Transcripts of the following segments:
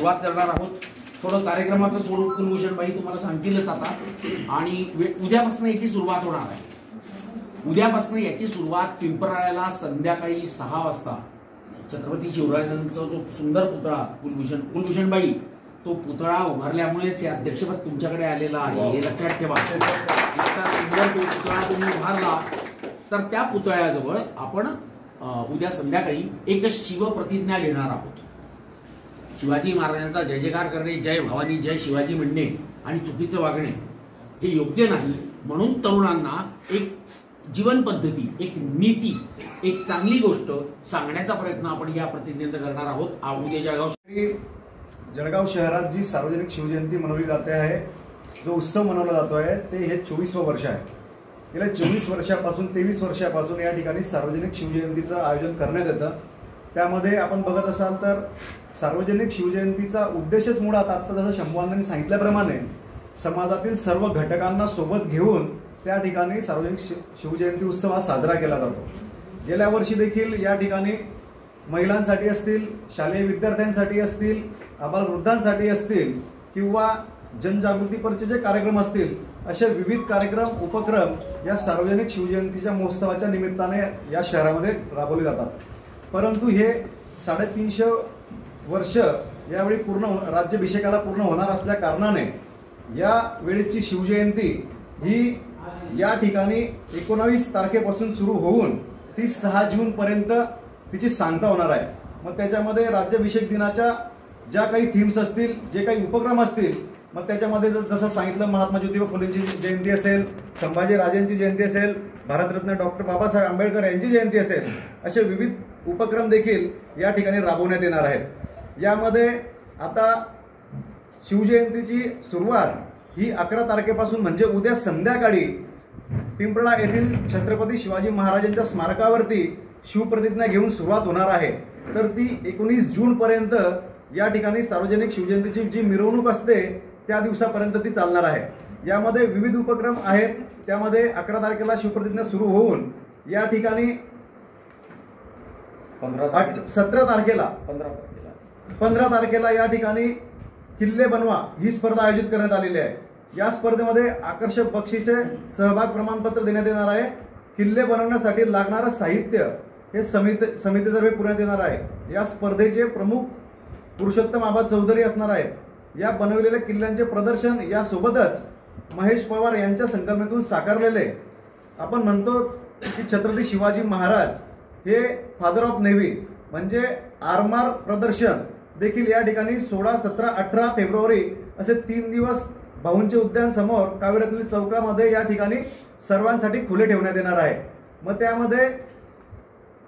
सुरुवात करणार आहोत। थोडं कार्यक्रमाचं स्वरूप कुलभूषणबाई तुम्हाला सांगतीलच आता, आणि उद्यापासून याची सुरुवात होणार आहे। उद्यापासून याची सुरुवात पिंपराळ्याला संध्याकाळी 6 वाजता छत्रपती शिवराजांचा जो सुंदर पुतळा कुलभूषणबाई, तो पुतळा उभारल्यामुळेच हे अध्यक्षपद तुमच्याकडे आलेलं आहे, हे लक्षात ठेवा। इतका सुंदर तो पुतळा तुम्ही उभारला तर त्या पुतळ्याजवळ आपण उद्या संध्याकाळी एक शिवप्रतिज्ञा घेणार आहोत। शिवाजी महाराजांचा जय जयकार करणे, जय भवानी, जय शिवाजी म्हणणे आणि चुकीचं वागणे हे योग्य नाही, म्हणून तरुणांना एक जीवन पद्धती, एक नीती, एक चांगली गोष्ट सांगण्याचा प्रयत्न आपण या प्रतिज्ञेत करणार आहोत। उद्या जळगाव शहरात जी सार्वजनिक शिवजयंती मनवली जाते आहे, जो उत्सव मनवला जातो आहे, ते हे 24वं वर्ष आहे। गेल्या 24 वर्षापासून 23 वर्षापासून या ठिकाणी सार्वजनिक शिवजयंतीचं आयोजन करण्यात येतं। त्यामध्ये आपण बघत असाल तर सार्वजनिक शिवजयंतीचा उद्देशच मुळात आता जसं शंभूवांनी सांगितल्याप्रमाणे समाजातील सर्व घटकांना सोबत घेऊन त्या ठिकाणी सार्वजनिक शिवजयंती उत्सव हा साजरा केला जातो। गेल्या वर्षी देखील या ठिकाणी महिलांसाठी असतील, शालेय विद्यार्थ्यांसाठी असतील, आबालवृद्धांसाठी असतील किंवा जनजागृतीपरचे जे कार्यक्रम असतील, असे विविध कार्यक्रम उपक्रम या सार्वजनिक शिवजयंतीच्या महोत्सवाच्या निमित्ताने या शहरामध्ये राबवले जातात। परंतु हे 350 वर्ष यावेळी पूर्ण राज्याभिषेकाला पूर्ण होणार असल्या कारणाने या वेळेची शिवजयंती ही या ठिकाणी 19 तारखेपासून सुरू होऊन ती 6 जून पर्यंत तिची सांगता होणार आहे। मग त्याच्यामध्ये राज्याभिषेक दिनाच्या ज्या काही थीम्स असतील, जे काही उपक्रम असतील, मग त्याच्यामध्ये जसं सांगितलं महात्मा ज्योतिबा फुलेंची जयंती असेल, संभाजी राजेंची जयंती असेल, भारतरत्न डॉक्टर बाबासाहेब आंबेडकर यांची जयंती असेल, असे विविध उपक्रम देखील या ठिकाणी राबवण्यात येणार आहेत। यामध्ये आता शिवजयंतीची सुरुवात ही 11 तारखेपासून म्हणजे उद्या संध्याकाळी पिंपळा येथील छत्रपती शिवाजी महाराजांच्या स्मारकावरती शिवप्रतिज्ञा घेऊन सुरुवात होणार आहे। तर ती 19 जून पर्यंत या ठिकाणी सार्वजनिक शिवजयंतीची जी मिरवणूक असते त्या दिवसापर्यंत ती चालणार आहे। यामध्ये विविध उपक्रम आहेत। त्यामध्ये 11 तारखेला शिवप्रतिज्ञा सुरू होऊन या ठिकाणी 15 तारखेला या ठिकाणी किल्ले बनवा ही स्पर्धा आयोजित करण्यात आलेली आहे। या स्पर्धेमध्ये आकर्षक बक्षिसे, सहभाग प्रमाणपत्र देण्यात येणार आहे। किल्ले बनवण्यासाठी लागणारं साहित्य हे समितीतर्फे पुरवण्यात येणार आहे। या स्पर्धेचे प्रमुख पुरुषोत्तम आबा चौधरी असणार आहेत। या बनवलेल्या किल्ल्यांचे प्रदर्शन यासोबतच महेश पवार यांच्या संकल्पनेतून साकारलेले आपण म्हणतो की छत्रपती शिवाजी महाराज हे फादर ऑफ नेव्ही म्हणजे आरमार प्रदर्शन देखील या ठिकाणी 16, 17, 18 फेब्रुवारी असे 3 दिवस भाऊंचे उद्यान समोर कावेरत्नी चौकामध्ये या ठिकाणी सर्वांसाठी खुले ठेवण्यात येणार आहे। मग त्यामध्ये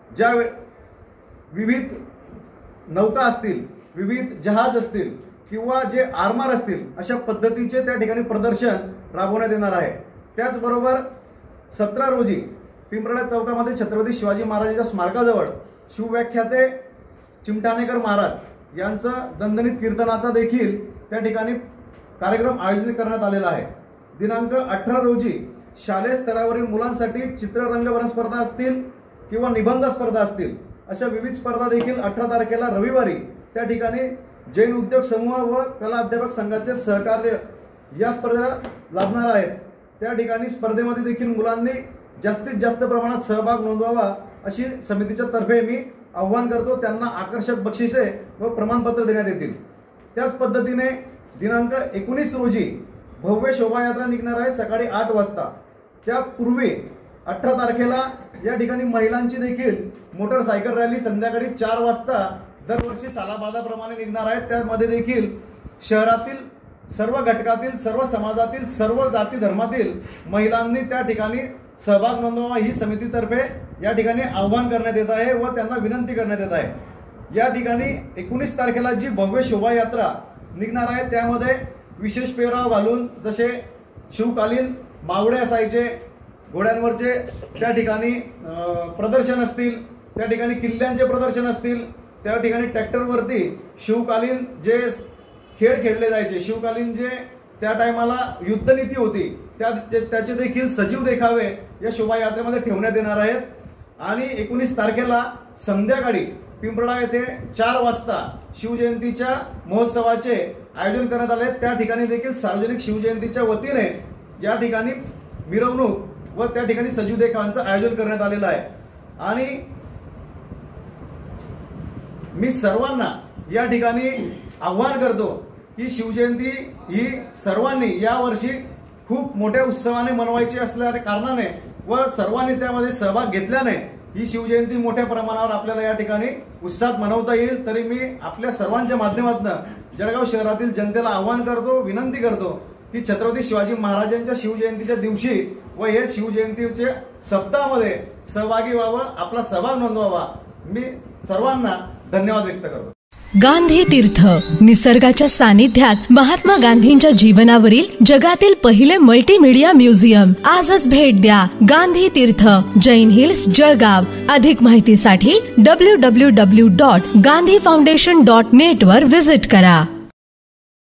ज्या विविध नौका असतील, विविध जहाज असतील किंवा जे आरमार असतील, अशा पद्धतीचे त्या ठिकाणी प्रदर्शन राबवण्यात येणार आहे। त्याचबरोबर 17 रोजी पिंपळा चौकामध्ये छत्रपती शिवाजी महाराजांच्या स्मारकाजवळ शिवव्याख्याते चिमठाणेकर महाराज यांचं दणदणीत कीर्तनाचा देखील त्या ठिकाणी कार्यक्रम आयोजित करण्यात आलेला आहे। दिनांक 18 रोजी शालेय स्तरावरील मुलांसाठी चित्ररंगवर्ण स्पर्धा असतील किंवा निबंध स्पर्धा असतील, अशा विविध स्पर्धा देखील 18 तारखेला रविवारी त्या ठिकाणी जैन उद्योग समूह व कला अध्यापक संघाचे सहकार्य या स्पर्धेला लाभणार आहेत। त्या ठिकाणी स्पर्धेमध्ये देखील मुलांनी जास्तीत जास्त प्रमाणात सहभाग नोंदवावा अशी समितीच्या तर्फे मी आव्हान करतो। त्यांना आकर्षक बक्षिसे व प्रमाणपत्र देण्यात येतील। त्याच पद्धतीने दिनांक 19 रोजी भव्य शोभायात्रा निघणार आहे सकाळी 8 वाजता। त्यापूर्वी 18 तारखेला या ठिकाणी महिलांची देखील मोटरसायकल रॅली संध्याकाळी 4 वाजता दरवर्षी सालाबादाप्रमाणे निघणार आहे। त्यामध्ये देखील शहरातील सर्व घटकातील, सर्व समाजातील, सर्व जाती धर्मातील महिलांनी त्या ठिकाणी सहभाग नोंदवावा ही समितीतर्फे या ठिकाणी आव्हान करण्यात येत आहे व त्यांना विनंती करण्यात येत आहे। या ठिकाणी 19 तारखेला जी भव्य शोभायात्रा निघणार आहे त्यामध्ये विशेष पेहराव घालून जसे शिवकालीन मावळे असायचे, घोड्यांवरचे त्या ठिकाणी प्रदर्शन असतील, त्या ठिकाणी किल्ल्यांचे प्रदर्शन असतील, त्या ठिकाणी ट्रॅक्टरवरती शिवकालीन जे खेळ खेळले जायचे, शिवकालीन जे त्या टायमाला युद्धनीती होती त्याचे देखील सजीव देखावे या शोभायात्रेमध्ये ठेवण्यात येणार आहेत। आणि 19 तारखेला संध्याकाळी पिंपळा येथे 4 वाजता शिवजयंतीच्या महोत्सवाचे आयोजन करण्यात आले. त्या ठिकाणी देखील सार्वजनिक शिवजयंतीच्या वतीने या ठिकाणी मिरवणूक व त्या ठिकाणी सजीव देखावांचं आयोजन करण्यात आलेलं आहे. आणि मी सर्वांना या ठिकाणी आव्हान करतो की शिवजयंती ही सर्वांनी यावर्षी खूप मोठ्या उत्सवाने मनवायची असल्या कारणाने व सर्वांनी त्यामध्ये सहभाग घेतल्याने ही शिवजयंती मोठ्या प्रमाणावर आपल्याला या ठिकाणी उत्साहात मनवता येईल. तरी मी आपल्या सर्वांच्या माध्यमातून जळगाव शहरातील जनतेला आवाहन करतो, विनंती करतो की छत्रपती शिवाजी महाराजांच्या शिवजयंतीच्या दिवशी व हे शिवजयंतीच्या सप्ताहामध्ये सहभागी व्हावं, आपला सहभाग नोंदवावा. मी सर्वांना धन्यवाद व्यक्त करतो. गांधी तीर्थ, निसर्गाच्या सानिध्यात महात्मा गांधींच्या जीवनावरील जगातील पहिले मल्टीमीडिया म्युझियम. आजच भेट द्या. गांधी तीर्थ, जैन हिल्स, जळगाव. अधिक माहितीसाठी www.gandhifoundation.net वर विजिट करा.